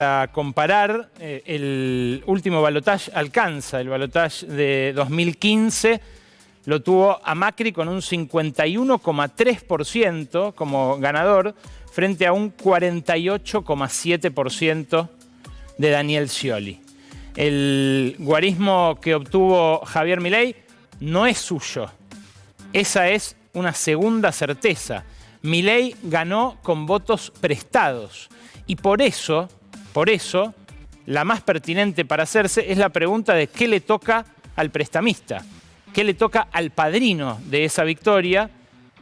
Para comparar, el último balotaje alcanza el balotaje de 2015, lo tuvo a Macri con un 51,3% como ganador frente a un 48,7% de Daniel Scioli. El guarismo que obtuvo Javier Milei no es suyo. Esa es una segunda certeza. Milei ganó con votos prestados y por eso, la más pertinente para hacerse es la pregunta de qué le toca al prestamista, qué le toca al padrino de esa victoria,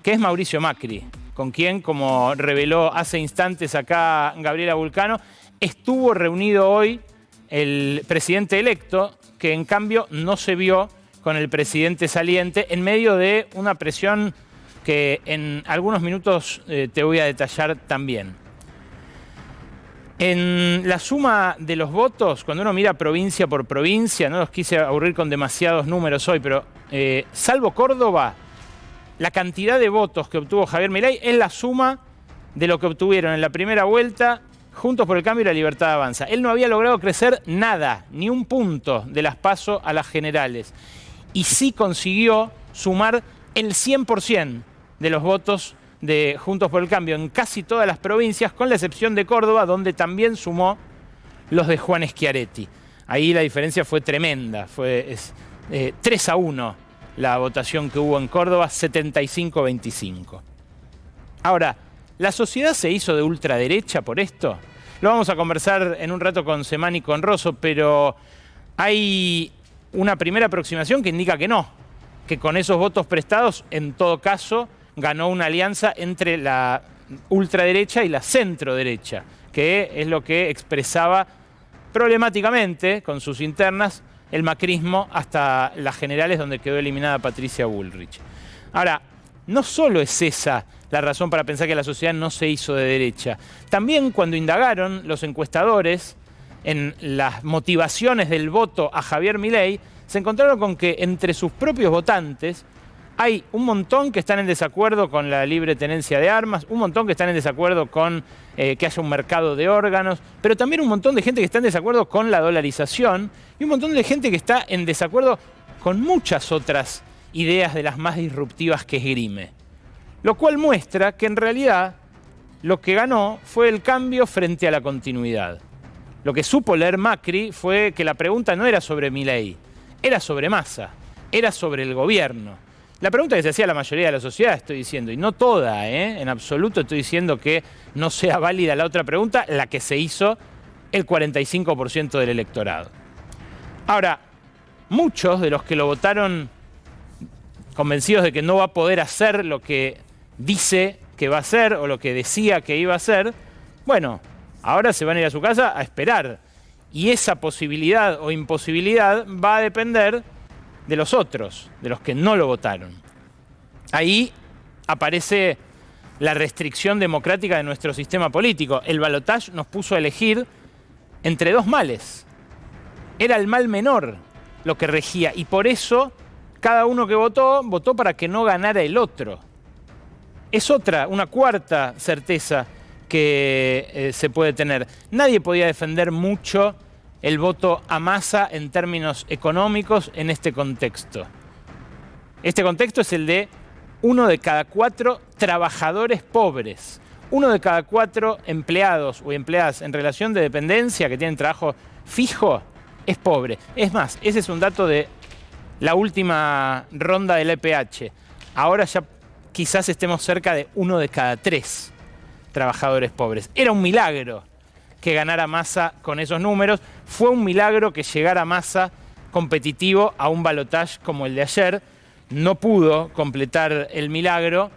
que es Mauricio Macri, con quien, como reveló hace instantes acá Gabriela Vulcano, estuvo reunido hoy el presidente electo, que en cambio no se vio con el presidente saliente en medio de una presión que en algunos minutos te voy a detallar también. En la suma de los votos, cuando uno mira provincia por provincia, no los quise aburrir con demasiados números hoy, pero salvo Córdoba, la cantidad de votos que obtuvo Javier Milei es la suma de lo que obtuvieron en la primera vuelta Juntos por el Cambio y la Libertad Avanza. Él no había logrado crecer nada, ni un punto de las PASO a las generales. Y sí consiguió sumar el 100% de los votos de Juntos por el Cambio en casi todas las provincias, con la excepción de Córdoba, donde también sumó los de Juan Schiaretti. Ahí la diferencia fue tremenda, fue 3-1 la votación que hubo en Córdoba, 75-25. Ahora, ¿la sociedad se hizo de ultraderecha por esto? Lo vamos a conversar en un rato con Semán y con Rosso, pero hay una primera aproximación que indica que no, que con esos votos prestados, en todo caso, ganó una alianza entre la ultraderecha y la centroderecha, que es lo que expresaba problemáticamente con sus internas el macrismo hasta las generales, donde quedó eliminada Patricia Bullrich. Ahora, no solo es esa la razón para pensar que la sociedad no se hizo de derecha. También cuando indagaron los encuestadores en las motivaciones del voto a Javier Milei, se encontraron con que entre sus propios votantes hay un montón que están en desacuerdo con la libre tenencia de armas, un montón que están en desacuerdo con que haya un mercado de órganos, pero también un montón de gente que está en desacuerdo con la dolarización y un montón de gente que está en desacuerdo con muchas otras ideas de las más disruptivas que esgrime. Lo cual muestra que en realidad lo que ganó fue el cambio frente a la continuidad. Lo que supo leer Macri fue que la pregunta no era sobre Milei, era sobre Massa, era sobre el gobierno. La pregunta que se hacía la mayoría de la sociedad, estoy diciendo, y no toda, en absoluto estoy diciendo que no sea válida la otra pregunta, la que se hizo el 45% del electorado. Ahora, muchos de los que lo votaron convencidos de que no va a poder hacer lo que dice que va a hacer o lo que decía que iba a hacer, bueno, ahora se van a ir a su casa a esperar. Y esa posibilidad o imposibilidad va a depender de los otros, de los que no lo votaron. Ahí aparece la restricción democrática de nuestro sistema político. El balotaje nos puso a elegir entre dos males. Era el mal menor lo que regía y por eso cada uno que votó, votó para que no ganara el otro. Es una cuarta certeza que se puede tener. Nadie podía defender mucho el voto a Massa en términos económicos en este contexto. Este contexto es el de 1 de cada 4 trabajadores pobres. 1 de cada 4 empleados o empleadas en relación de dependencia que tienen trabajo fijo es pobre. Es más, ese es un dato de la última ronda del EPH. Ahora ya quizás estemos cerca de 1 de cada 3 trabajadores pobres. Era un milagro que ganara Massa con esos números. Fue un milagro que llegara Massa competitivo a un balotaje como el de ayer. No pudo completar el milagro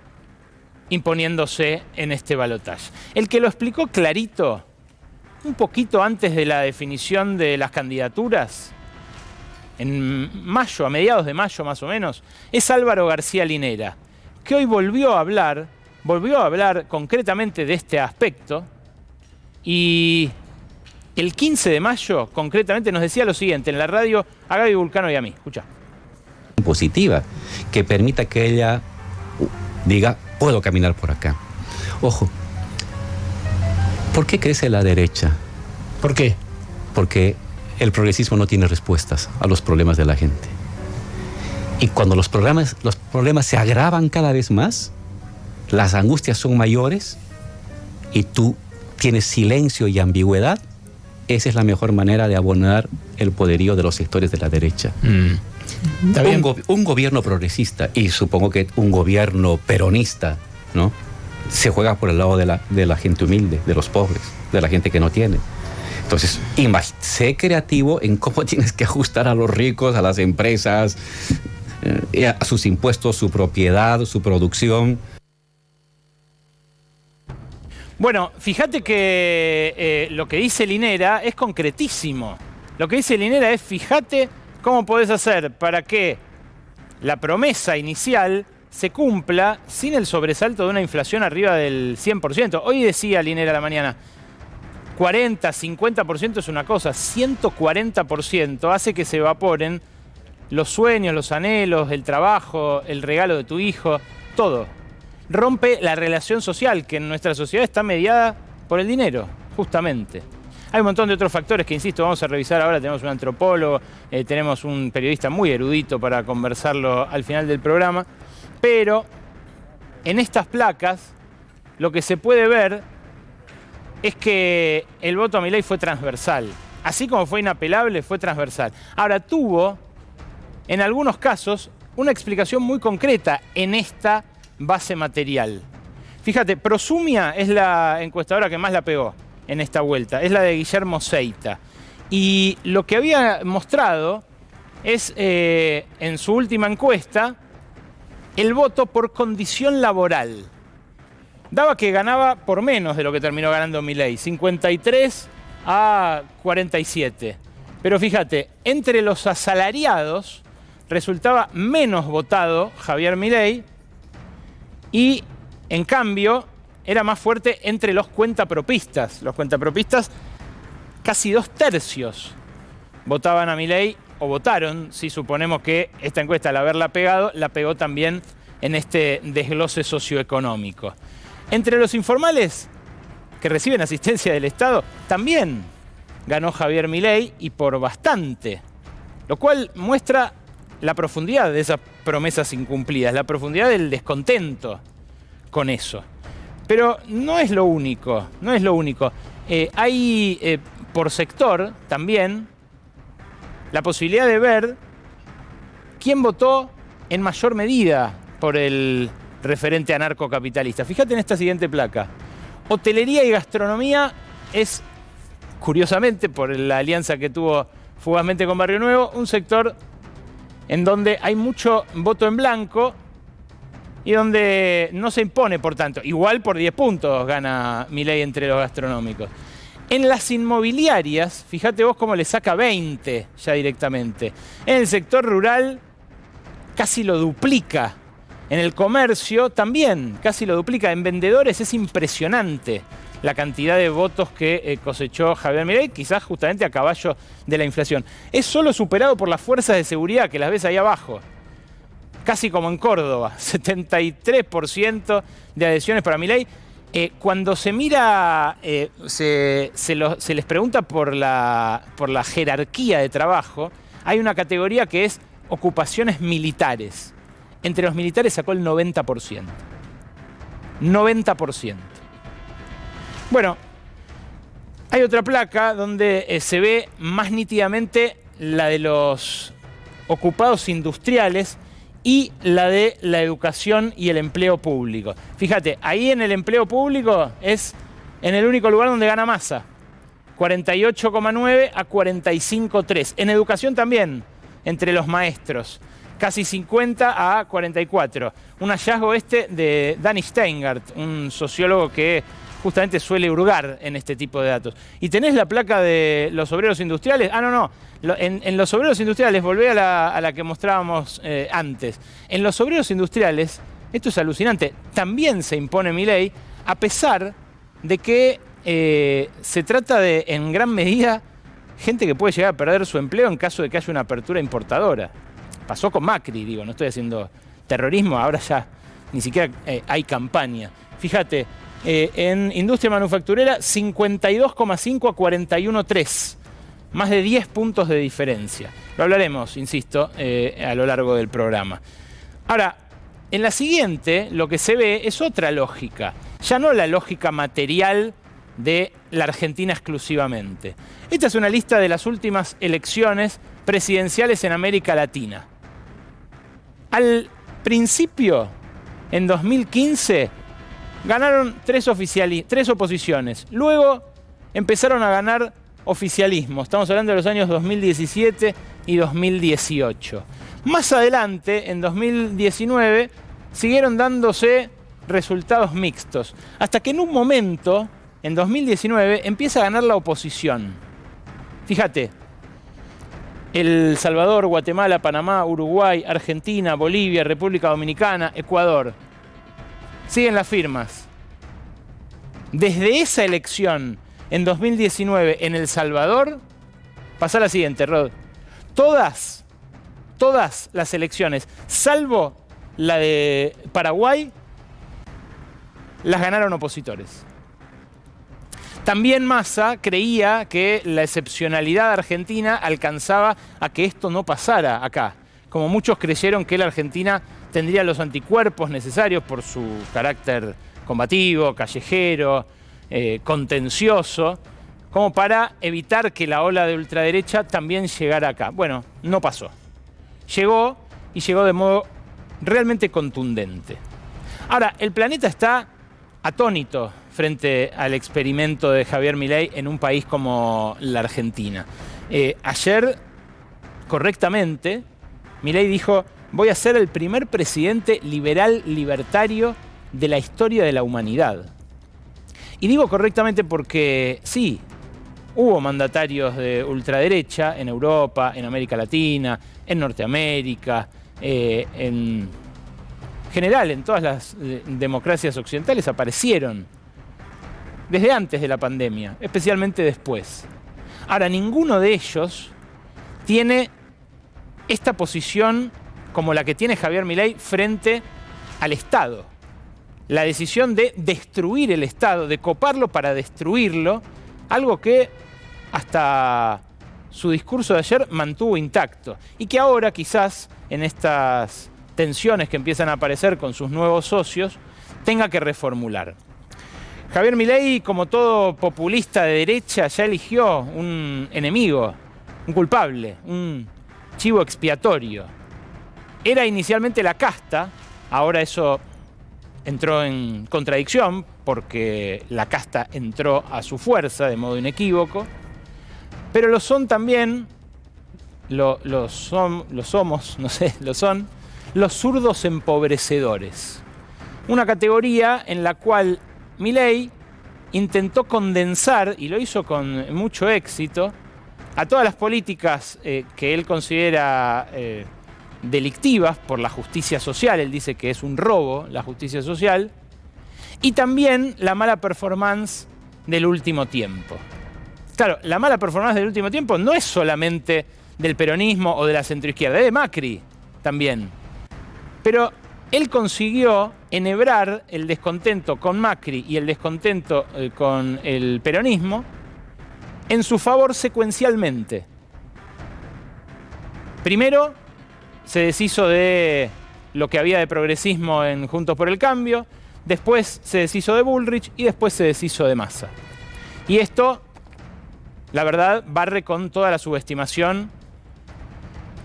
imponiéndose en este balotaje. El que lo explicó clarito, un poquito antes de la definición de las candidaturas, en mayo, a mediados de mayo más o menos, es Álvaro García Linera, que hoy volvió a hablar concretamente de este aspecto y el 15 de mayo concretamente nos decía lo siguiente en la radio a Gaby Vulcano y a mí. Escuchá. Positiva, que permita que ella diga, puedo caminar por acá. Ojo, ¿por qué crece la derecha? ¿Por qué? Porque el progresismo no tiene respuestas a los problemas de la gente. Y cuando los problemas se agravan cada vez más, las angustias son mayores y tú tienes silencio y ambigüedad, esa es la mejor manera de abonar el poderío de los sectores de la derecha. Un gobierno progresista, y supongo que un gobierno peronista, ¿no?, se juega por el lado de la gente humilde, de los pobres, de la gente que no tiene. Entonces, sé creativo en cómo tienes que ajustar a los ricos, a las empresas, a sus impuestos, su propiedad, su producción. Bueno, fíjate que lo que dice Linera es concretísimo. Lo que dice Linera es, fíjate cómo podés hacer para que la promesa inicial se cumpla sin el sobresalto de una inflación arriba del 100%. Hoy decía Linera a la mañana, 40, 50% es una cosa, 140% hace que se evaporen los sueños, los anhelos, el trabajo, el regalo de tu hijo, todo. Rompe la relación social, que en nuestra sociedad está mediada por el dinero, justamente. Hay un montón de otros factores que, insisto, vamos a revisar ahora. Tenemos un antropólogo, tenemos un periodista muy erudito para conversarlo al final del programa. Pero en estas placas lo que se puede ver es que el voto a Milei fue transversal. Así como fue inapelable, fue transversal. Ahora, tuvo, en algunos casos, una explicación muy concreta en esta base material. Fíjate, Prosumia es la encuestadora que más la pegó en esta vuelta. Es la de Guillermo Seita. Y lo que había mostrado es, en su última encuesta, el voto por condición laboral. Daba que ganaba por menos de lo que terminó ganando Milei, 53 a 47. Pero fíjate, entre los asalariados resultaba menos votado Javier Milei y, en cambio, era más fuerte entre los cuentapropistas. Los cuentapropistas, casi 2/3 votaban a Milei, o votaron, si suponemos que esta encuesta, al haberla pegado, la pegó también en este desglose socioeconómico. Entre los informales que reciben asistencia del Estado, también ganó Javier Milei, y por bastante. Lo cual muestra la profundidad de esas promesas incumplidas, la profundidad del descontento con eso. Pero no es lo único, no es lo único. Hay por sector también la posibilidad de ver quién votó en mayor medida por el referente anarcocapitalista. Fíjate en esta siguiente placa. Hotelería y gastronomía es, curiosamente, por la alianza que tuvo fugazmente con Barrio Nuevo, un sector en donde hay mucho voto en blanco y donde no se impone, por tanto. Igual por 10 puntos gana Milei entre los gastronómicos. En las inmobiliarias, fíjate vos cómo le saca 20 ya directamente. En el sector rural casi lo duplica. En el comercio también casi lo duplica. En vendedores es impresionante la cantidad de votos que cosechó Javier Milei, quizás justamente a caballo de la inflación. Es solo superado por las fuerzas de seguridad, que las ves ahí abajo. Casi como en Córdoba, 73% de adhesiones para Milei. Cuando se mira, se les pregunta por la jerarquía de trabajo, hay una categoría que es ocupaciones militares. Entre los militares sacó el 90%. 90%. Bueno, hay otra placa donde se ve más nítidamente la de los ocupados industriales y la de la educación y el empleo público. Fíjate, ahí en el empleo público es en el único lugar donde gana Massa. 48,9 a 45,3. En educación también, entre los maestros. Casi 50 a 44. Un hallazgo de Danny Steingart, un sociólogo que justamente suele hurgar en este tipo de datos. ¿Y tenés la placa de los obreros industriales? Ah, no. En los obreros industriales, volvé a la que mostrábamos antes. En los obreros industriales, esto es alucinante, también se impone Milei, a pesar de que se trata de, en gran medida, gente que puede llegar a perder su empleo en caso de que haya una apertura importadora. Pasó con Macri, digo, no estoy haciendo terrorismo, ahora ya ni siquiera hay campaña. Fíjate, En industria manufacturera, 52,5 a 41,3. Más de 10 puntos de diferencia. Lo hablaremos, insisto, a lo largo del programa. Ahora, en la siguiente, lo que se ve es otra lógica. Ya no la lógica material de la Argentina exclusivamente. Esta es una lista de las últimas elecciones presidenciales en América Latina. Al principio, en 2015, ganaron tres oposiciones. Luego empezaron a ganar oficialismo. Estamos hablando de los años 2017 y 2018. Más adelante, en 2019, siguieron dándose resultados mixtos. Hasta que en un momento, en 2019, empieza a ganar la oposición. Fíjate, El Salvador, Guatemala, Panamá, Uruguay, Argentina, Bolivia, República Dominicana, Ecuador. Siguen las firmas. Desde esa elección en 2019 en El Salvador, pasa la siguiente, Rod. Todas las elecciones, salvo la de Paraguay, las ganaron opositores. También Massa creía que la excepcionalidad argentina alcanzaba a que esto no pasara acá. Como muchos creyeron que la Argentina tendría los anticuerpos necesarios por su carácter combativo, callejero, contencioso, como para evitar que la ola de ultraderecha también llegara acá. Bueno, no pasó. Llegó y llegó de modo realmente contundente. Ahora, el planeta está atónito frente al experimento de Javier Milei en un país como la Argentina. Ayer, correctamente, Milei dijo: voy a ser el primer presidente liberal libertario de la historia de la humanidad. Y digo correctamente porque sí, hubo mandatarios de ultraderecha en Europa, en América Latina, en Norteamérica, en general en todas las democracias occidentales aparecieron desde antes de la pandemia, especialmente después. Ahora, ninguno de ellos tiene esta posición como la que tiene Javier Milei frente al Estado. La decisión de destruir el Estado, de coparlo para destruirlo, algo que hasta su discurso de ayer mantuvo intacto y que ahora quizás en estas tensiones que empiezan a aparecer con sus nuevos socios tenga que reformular. Javier Milei, como todo populista de derecha, ya eligió un enemigo, un culpable, un chivo expiatorio. Era inicialmente la casta, ahora eso entró en contradicción porque la casta entró a su fuerza de modo inequívoco, pero lo son también, lo son los zurdos empobrecedores. Una categoría en la cual Milei intentó condensar, y lo hizo con mucho éxito, a todas las políticas que él considera delictivas por la justicia social. Él dice que es un robo la justicia social, y también la mala performance del último tiempo. Claro, la mala performance del último tiempo no es solamente del peronismo o de la centroizquierda, es de Macri también. Pero él consiguió enhebrar el descontento con Macri y el descontento con el peronismo en su favor secuencialmente. Primero, se deshizo de lo que había de progresismo en Juntos por el Cambio, después se deshizo de Bullrich y después se deshizo de Massa. Y esto, la verdad, barre con toda la subestimación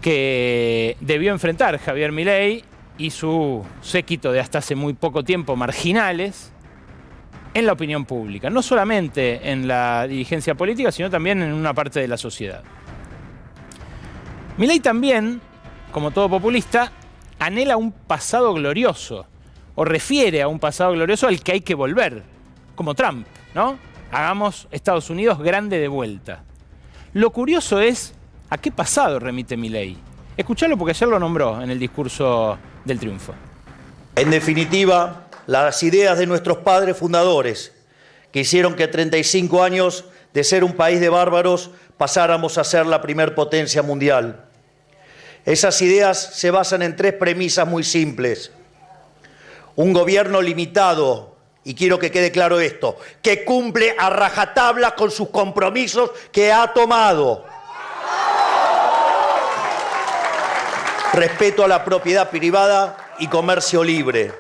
que debió enfrentar Javier Milei y su séquito de hasta hace muy poco tiempo marginales en la opinión pública. No solamente en la dirigencia política, sino también en una parte de la sociedad. Milei también, como todo populista, anhela un pasado glorioso, o refiere a un pasado glorioso al que hay que volver, como Trump, ¿no? Hagamos Estados Unidos grande de vuelta. Lo curioso es a qué pasado remite Milei. Escuchalo porque ayer lo nombró en el discurso del triunfo. En definitiva, las ideas de nuestros padres fundadores, que hicieron que 35 años de ser un país de bárbaros pasáramos a ser la primer potencia mundial. Esas ideas se basan en tres premisas muy simples. Un gobierno limitado y quiero que quede claro esto, que cumple a rajatabla con sus compromisos que ha tomado. Respeto a la propiedad privada y comercio libre.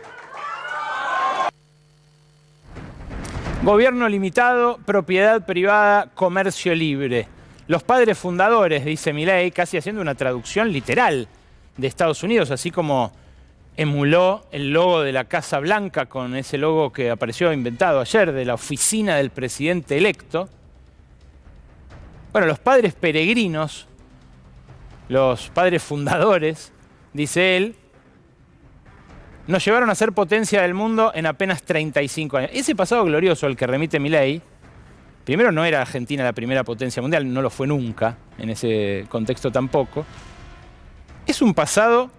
Gobierno limitado, propiedad privada, comercio libre. Los padres fundadores, dice Milei, casi haciendo una traducción literal de Estados Unidos, así como emuló el logo de la Casa Blanca con ese logo que apareció inventado ayer de la oficina del presidente electo. Bueno, los padres peregrinos, los padres fundadores, dice él, nos llevaron a ser potencia del mundo en apenas 35 años. Ese pasado glorioso al que remite Milei, primero no era Argentina la primera potencia mundial, no lo fue nunca, en ese contexto tampoco. Es un pasado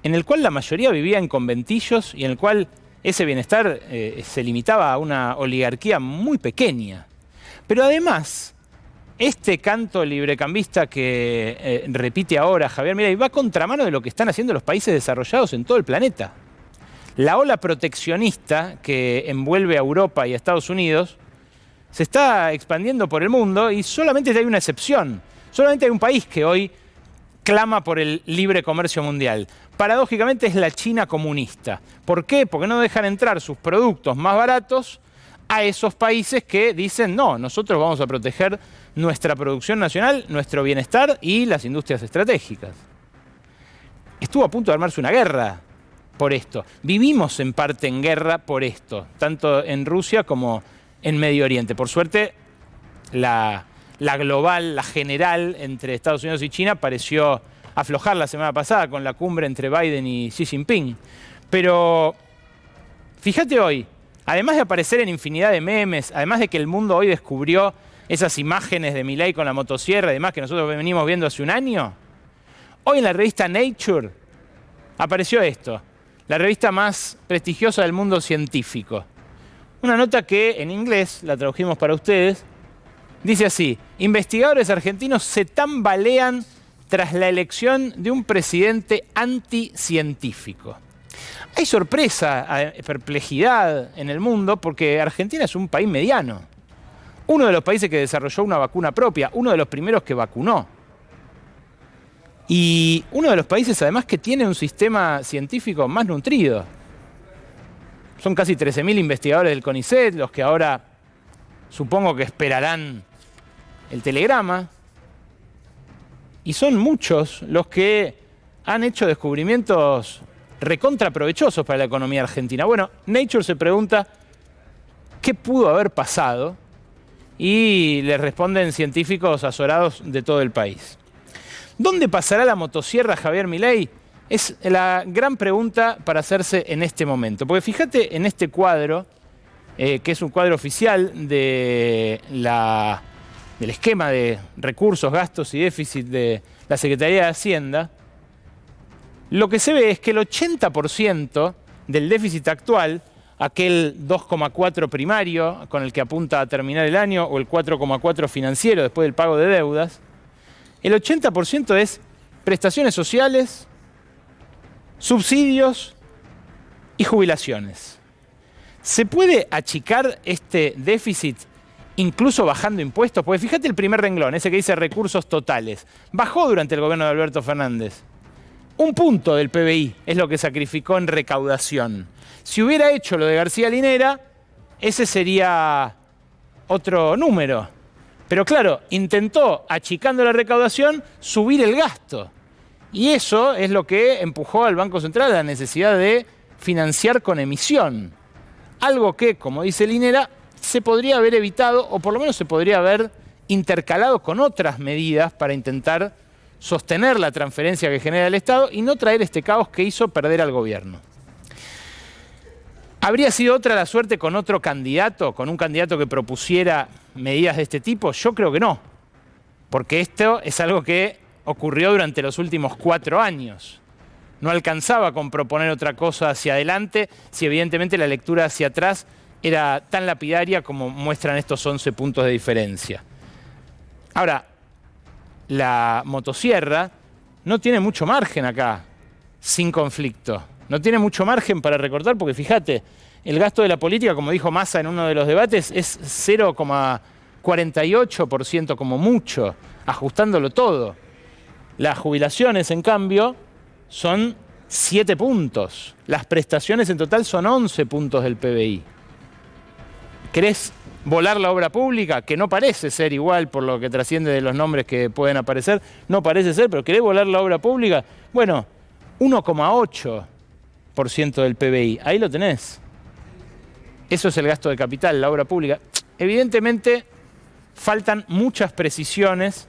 en el cual la mayoría vivía en conventillos y en el cual ese bienestar se limitaba a una oligarquía muy pequeña. Pero además, este canto librecambista que repite ahora Javier Milei va a contramano de lo que están haciendo los países desarrollados en todo el planeta. La ola proteccionista que envuelve a Europa y a Estados Unidos se está expandiendo por el mundo y solamente hay una excepción. Solamente hay un país que hoy clama por el libre comercio mundial. Paradójicamente es la China comunista. ¿Por qué? Porque no dejan entrar sus productos más baratos a esos países que dicen, no, nosotros vamos a proteger nuestra producción nacional, nuestro bienestar y las industrias estratégicas. Estuvo a punto de armarse una guerra por esto. Vivimos en parte en guerra por esto, tanto en Rusia como en Medio Oriente. Por suerte, la global, la general entre Estados Unidos y China pareció aflojar la semana pasada con la cumbre entre Biden y Xi Jinping. Pero fíjate hoy, además de aparecer en infinidad de memes, además de que el mundo hoy descubrió esas imágenes de Milei con la motosierra y demás que nosotros venimos viendo hace un año, hoy en la revista Nature apareció esto, la revista más prestigiosa del mundo científico. Una nota que en inglés, la tradujimos para ustedes, dice así: investigadores argentinos se tambalean tras la elección de un presidente anticientífico. Hay sorpresa, perplejidad en el mundo porque Argentina es un país mediano. Uno de los países que desarrolló una vacuna propia, uno de los primeros que vacunó. Y uno de los países además que tiene un sistema científico más nutrido. Son casi 13.000 investigadores del CONICET, los que ahora supongo que esperarán el telegrama. Y son muchos los que han hecho descubrimientos recontraprovechosos para la economía argentina. Bueno, Nature se pregunta qué pudo haber pasado y les responden científicos azorados de todo el país. ¿Dónde pasará la motosierra Javier Milei? Es la gran pregunta para hacerse en este momento. Porque fíjate en este cuadro, que es un cuadro oficial del esquema de recursos, gastos y déficit de la Secretaría de Hacienda, lo que se ve es que el 80% del déficit actual, aquel 2,4 primario con el que apunta a terminar el año, o el 4,4 financiero después del pago de deudas, el 80% es prestaciones sociales, subsidios y jubilaciones. ¿Se puede achicar este déficit incluso bajando impuestos? Porque fíjate el primer renglón, ese que dice recursos totales. Bajó durante el gobierno de Alberto Fernández. 1 punto del PBI es lo que sacrificó en recaudación. Si hubiera hecho lo de García Linera, ese sería otro número. Pero claro, intentó, achicando la recaudación, subir el gasto. Y eso es lo que empujó al Banco Central a la necesidad de financiar con emisión. Algo que, como dice Linera, se podría haber evitado, o por lo menos se podría haber intercalado con otras medidas para intentar sostener la transferencia que genera el Estado y no traer este caos que hizo perder al gobierno. ¿Habría sido otra la suerte con otro candidato, con un candidato que propusiera medidas de este tipo? Yo creo que no, porque esto es algo que ocurrió durante los últimos 4 años. No alcanzaba con proponer otra cosa hacia adelante, si evidentemente la lectura hacia atrás era tan lapidaria como muestran estos 11 puntos de diferencia. Ahora, la motosierra no tiene mucho margen acá, sin conflicto. No tiene mucho margen para recortar porque fíjate, el gasto de la política, como dijo Massa en uno de los debates, es 0,48% como mucho, ajustándolo todo. Las jubilaciones, en cambio, son 7 puntos. Las prestaciones en total son 11 puntos del PBI. ¿Querés volar la obra pública? Que no parece ser igual por lo que trasciende de los nombres que pueden aparecer. No parece ser, pero ¿querés volar la obra pública? Bueno, 1,8% del PBI. Ahí lo tenés. Eso es el gasto de capital, la obra pública. Evidentemente, faltan muchas precisiones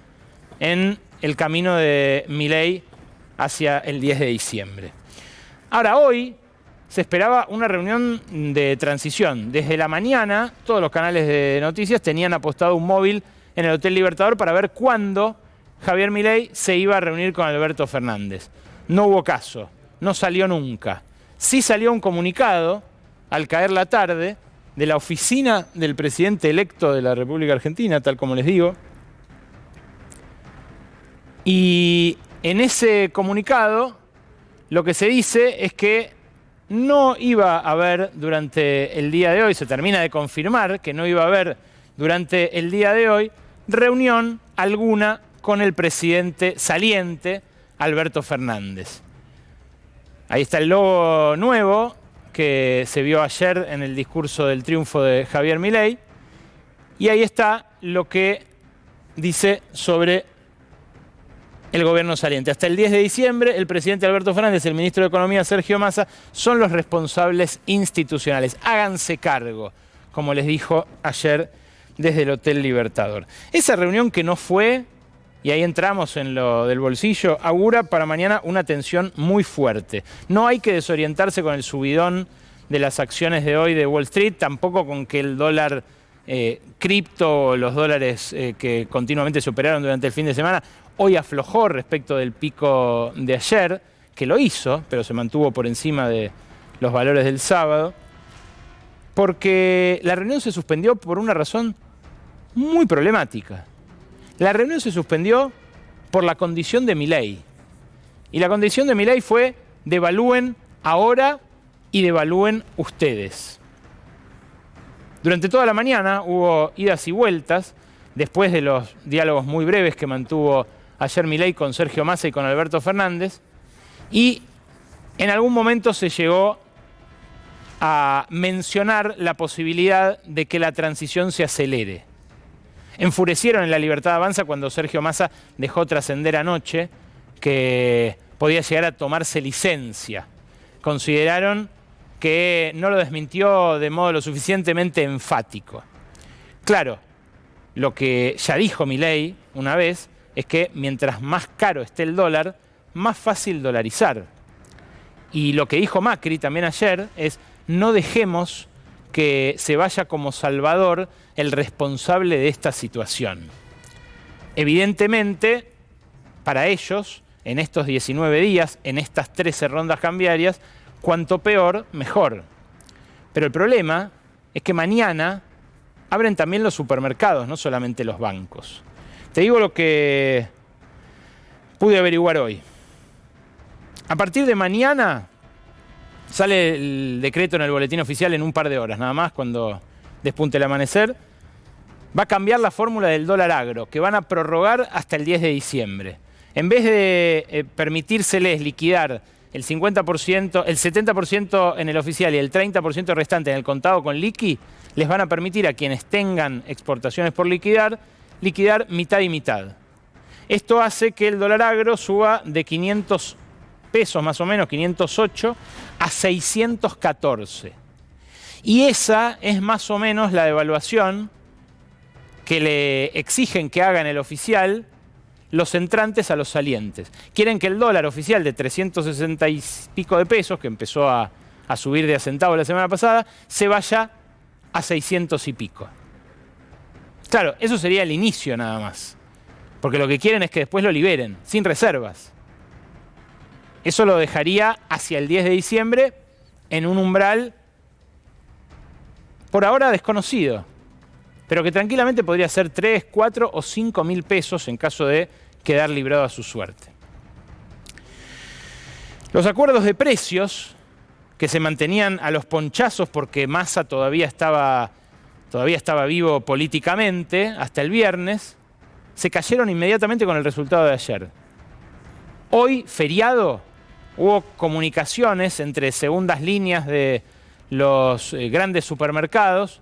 en el camino de Milei hacia el 10 de diciembre. Ahora, hoy se esperaba una reunión de transición. Desde la mañana, todos los canales de noticias tenían apostado un móvil en el Hotel Libertador para ver cuándo Javier Milei se iba a reunir con Alberto Fernández. No hubo caso, no salió nunca. Sí salió un comunicado, al caer la tarde, de la oficina del presidente electo de la República Argentina, tal como les digo. Y en ese comunicado lo que se dice es que no iba a haber durante el día de hoy, se termina de confirmar que no iba a haber durante el día de hoy reunión alguna con el presidente saliente, Alberto Fernández. Ahí está el logo nuevo que se vio ayer en el discurso del triunfo de Javier Milei. Y ahí está lo que dice sobre el gobierno saliente. Hasta el 10 de diciembre, el presidente Alberto Fernández y el ministro de Economía, Sergio Massa, son los responsables institucionales. Háganse cargo, como les dijo ayer desde el Hotel Libertador. Esa reunión que no fue, y ahí entramos en lo del bolsillo, augura para mañana una tensión muy fuerte. No hay que desorientarse con el subidón de las acciones de hoy de Wall Street, tampoco con que el dólar cripto, los dólares que continuamente se operaron durante el fin de semana, hoy aflojó respecto del pico de ayer, que lo hizo, pero se mantuvo por encima de los valores del sábado, porque la reunión se suspendió por una razón muy problemática. La reunión se suspendió por la condición de Milei. Y la condición de Milei fue: devalúen ahora y devalúen ustedes. Durante toda la mañana hubo idas y vueltas, después de los diálogos muy breves que mantuvo ayer Milei con Sergio Massa y con Alberto Fernández, y en algún momento se llegó a mencionar la posibilidad de que la transición se acelere. Enfurecieron en La Libertad Avanza cuando Sergio Massa dejó trascender anoche que podía llegar a tomarse licencia. Consideraron que no lo desmintió de modo lo suficientemente enfático. Claro, lo que ya dijo Milei una vez es que mientras más caro esté el dólar, más fácil dolarizar. Y lo que dijo Macri también ayer es: no dejemos que se vaya como salvador el responsable de esta situación. Evidentemente, para ellos, en estos 19 días, en estas 13 rondas cambiarias, cuanto peor, mejor. Pero el problema es que mañana abren también los supermercados, no solamente los bancos. Te digo lo que pude averiguar hoy. A partir de mañana sale el decreto en el boletín oficial en un par de horas, nada más, cuando despunte el amanecer. Va a cambiar la fórmula del dólar agro, que van a prorrogar hasta el 10 de diciembre. En vez de permitírseles liquidar el 50%, el 70% en el oficial y el 30% restante en el contado con liqui, les van a permitir a quienes tengan exportaciones por liquidar mitad y mitad. Esto hace que el dólar agro suba de 500 pesos más o menos, 508, a 614. Y esa es más o menos la devaluación que le exigen que hagan el oficial los entrantes a los salientes. Quieren que el dólar oficial de 360 y pico de pesos, que empezó a subir de a centavo la semana pasada, se vaya a 600 y pico. Claro, eso sería el inicio nada más. Porque lo que quieren es que después lo liberen, sin reservas. Eso lo dejaría hacia el 10 de diciembre en un umbral por ahora desconocido, pero que tranquilamente podría ser 3, 4 o 5 mil pesos en caso de quedar librado a su suerte. Los acuerdos de precios que se mantenían a los ponchazos porque Massa todavía estaba vivo políticamente hasta el viernes, se cayeron inmediatamente con el resultado de ayer. Hoy, feriado, hubo comunicaciones entre segundas líneas de los grandes supermercados,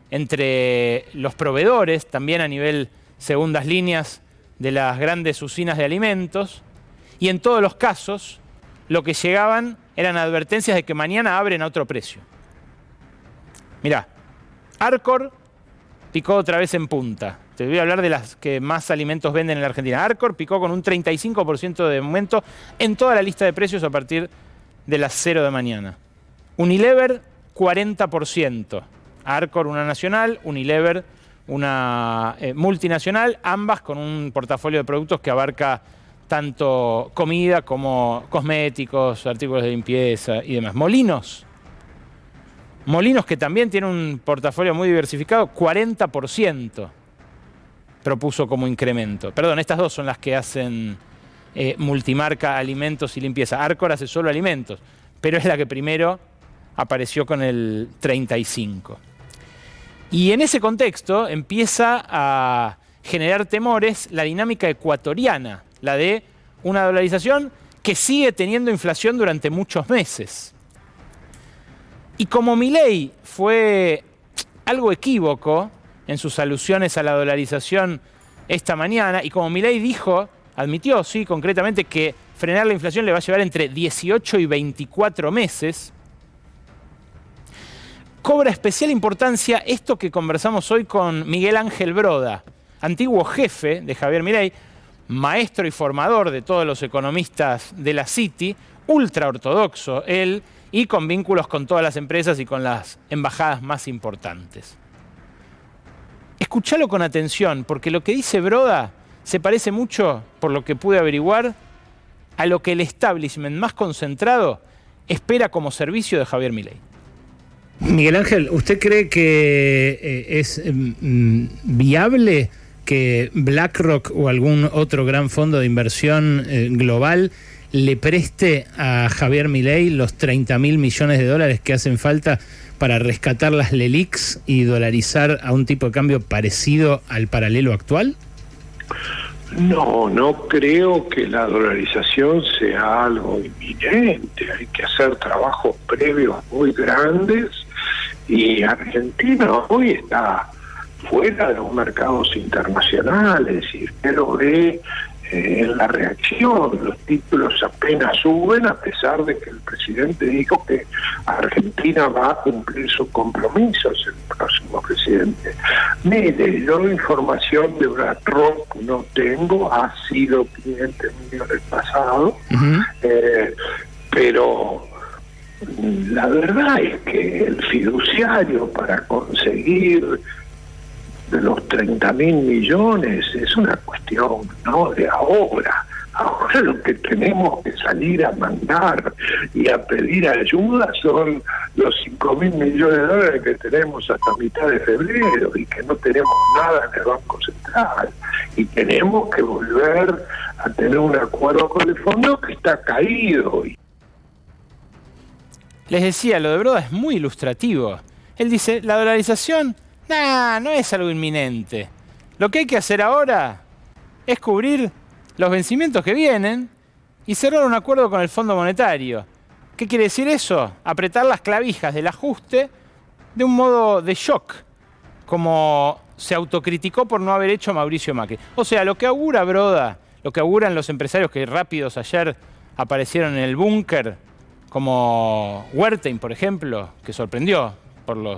entre los proveedores, también a nivel segundas líneas de las grandes usinas de alimentos, y en todos los casos lo que llegaban eran advertencias de que mañana abren a otro precio. Mirá, Arcor picó otra vez en punta. Te voy a hablar de las que más alimentos venden en la Argentina. Arcor picó con un 35% de aumento en toda la lista de precios a partir de las 0 de mañana. Unilever, 40%. Arcor, una nacional, Unilever, una multinacional, ambas con un portafolio de productos que abarca tanto comida como cosméticos, artículos de limpieza y demás. Molinos, que también tiene un portafolio muy diversificado, 40% propuso como incremento. Perdón, estas dos son las que hacen multimarca alimentos y limpieza. Arcor hace solo alimentos, pero es la que primero apareció con el 35%. Y en ese contexto empieza a generar temores la dinámica ecuatoriana, la de una dolarización que sigue teniendo inflación durante muchos meses. Y como Milei fue algo equívoco en sus alusiones a la dolarización esta mañana, y como Milei dijo, admitió, sí, concretamente, que frenar la inflación le va a llevar entre 18 y 24 meses, cobra especial importancia esto que conversamos hoy con Miguel Ángel Broda, antiguo jefe de Javier Milei, maestro y formador de todos los economistas de la City, ultra ortodoxo él, y con vínculos con todas las empresas y con las embajadas más importantes. Escuchalo con atención, porque lo que dice Broda se parece mucho, por lo que pude averiguar, a lo que el establishment más concentrado espera como servicio de Javier Milei. Miguel Ángel, ¿usted cree que es viable que BlackRock o algún otro gran fondo de inversión global le preste a Javier Milei los 30.000 millones de dólares que hacen falta para rescatar las LELIQs y dolarizar a un tipo de cambio parecido al paralelo actual? No creo que la dolarización sea algo inminente. Hay que hacer trabajos previos muy grandes y Argentina hoy está fuera de los mercados internacionales y usted lo ve en la reacción. Los títulos apenas suben a pesar de que el presidente dijo que Argentina va a cumplir sus compromisos, el próximo presidente. Mire, yo información de BlackRock no tengo, ha sido cliente mío en el pasado, pero la verdad es que el fiduciario para conseguir de los 30.000 millones es una cuestión no de ahora. Ahora lo que tenemos que salir a mandar y a pedir ayuda son los 5.000 millones de dólares que tenemos hasta mitad de febrero y que no tenemos nada en el Banco Central. Y tenemos que volver a tener un acuerdo con el fondo que está caído. Les decía, lo de Broda es muy ilustrativo. Él dice, la dolarización, no es algo inminente. Lo que hay que hacer ahora es cubrir los vencimientos que vienen y cerrar un acuerdo con el Fondo Monetario. ¿Qué quiere decir eso? Apretar las clavijas del ajuste de un modo de shock, como se autocriticó por no haber hecho Mauricio Macri. O sea, lo que augura Broda, lo que auguran los empresarios que rápidos ayer aparecieron en el búnker, como Wertheim, por ejemplo, que sorprendió,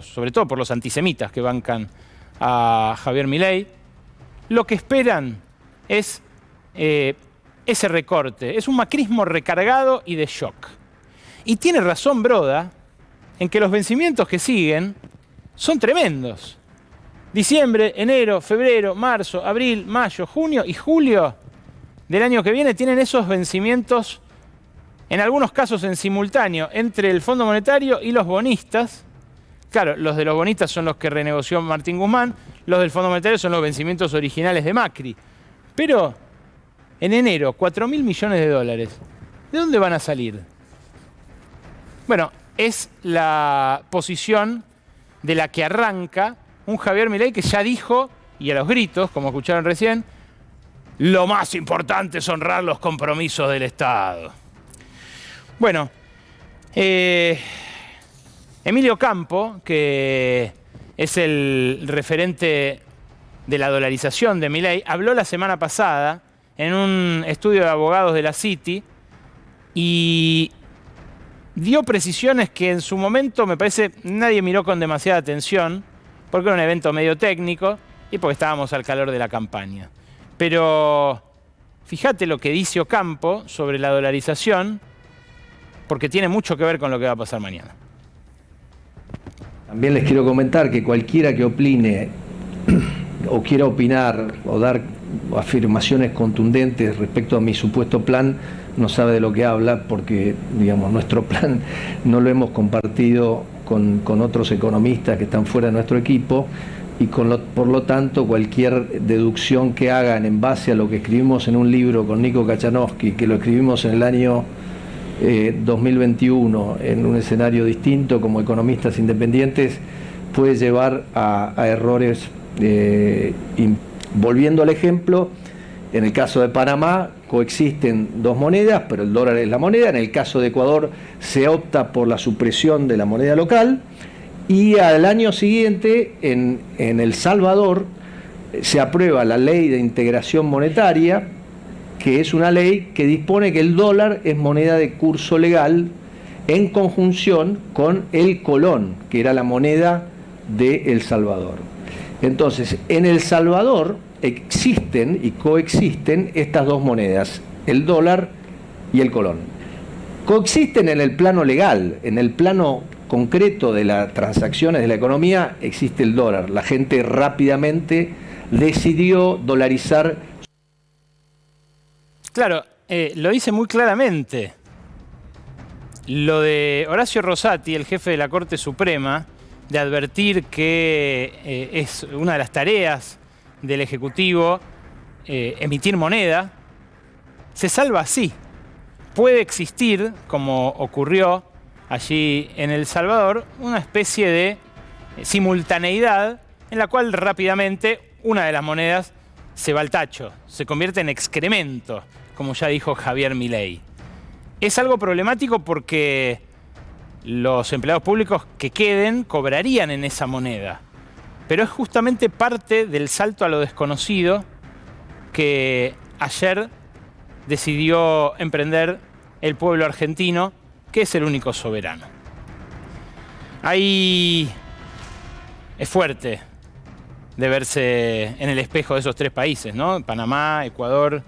sobre todo por los antisemitas que bancan a Javier Milei, lo que esperan es ese recorte. Es un macrismo recargado y de shock. Y tiene razón Broda en que los vencimientos que siguen son tremendos. Diciembre, enero, febrero, marzo, abril, mayo, junio y julio del año que viene tienen esos vencimientos, en algunos casos en simultáneo, entre el Fondo Monetario y los bonistas. Claro, los de los bonistas son los que renegoció Martín Guzmán, los del Fondo Monetario son los vencimientos originales de Macri. Pero en enero, 4.000 millones de dólares, ¿de dónde van a salir? Bueno, es la posición de la que arranca un Javier Milei que ya dijo, y a los gritos, como escucharon recién, lo más importante es honrar los compromisos del Estado. Bueno, Emilio Campo, que es el referente de la dolarización de Milei, habló la semana pasada en un estudio de abogados de la City y dio precisiones que en su momento, me parece, nadie miró con demasiada atención, porque era un evento medio técnico y porque estábamos al calor de la campaña. Pero fíjate lo que dice Ocampo sobre la dolarización, porque tiene mucho que ver con lo que va a pasar mañana. También les quiero comentar que cualquiera que opine o quiera opinar o dar afirmaciones contundentes respecto a mi supuesto plan no sabe de lo que habla, porque digamos nuestro plan no lo hemos compartido con otros economistas que están fuera de nuestro equipo, y por lo tanto cualquier deducción que hagan en base a lo que escribimos en un libro con Nico Kachanowski, que lo escribimos en el año 2021 en un escenario distinto como economistas independientes, puede llevar a errores. Volviendo al ejemplo, en el caso de Panamá coexisten dos monedas, pero el dólar es la moneda. En el caso de Ecuador se opta por la supresión de la moneda local, y al año siguiente en El Salvador se aprueba la Ley de Integración Monetaria, que es una ley que dispone que el dólar es moneda de curso legal en conjunción con el colón, que era la moneda de El Salvador. Entonces, en El Salvador existen y coexisten estas dos monedas, el dólar y el colón. Coexisten en el plano legal, en el plano concreto de las transacciones de la economía existe el dólar. La gente rápidamente decidió dolarizar. Claro, lo dice muy claramente. Lo de Horacio Rosati, el jefe de la Corte Suprema, de advertir que es una de las tareas del Ejecutivo emitir moneda, se salva así. Puede existir, como ocurrió allí en El Salvador, una especie de simultaneidad en la cual rápidamente una de las monedas se va al tacho, se convierte en excremento, como ya dijo Javier Milei. Es algo problemático porque los empleados públicos que queden cobrarían en esa moneda. Pero es justamente parte del salto a lo desconocido que ayer decidió emprender el pueblo argentino, que es el único soberano. Ahí es fuerte de verse en el espejo de esos tres países, ¿no? Panamá, Ecuador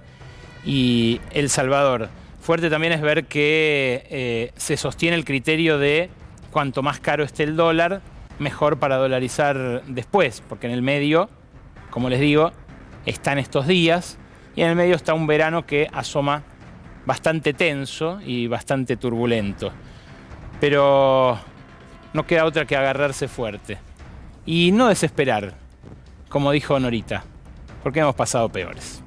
y El Salvador. Fuerte también es ver que se sostiene el criterio de cuanto más caro esté el dólar, mejor para dolarizar después, porque en el medio, como les digo, están estos días y en el medio está un verano que asoma bastante tenso y bastante turbulento. Pero no queda otra que agarrarse fuerte y no desesperar, como dijo Norita, porque hemos pasado peores.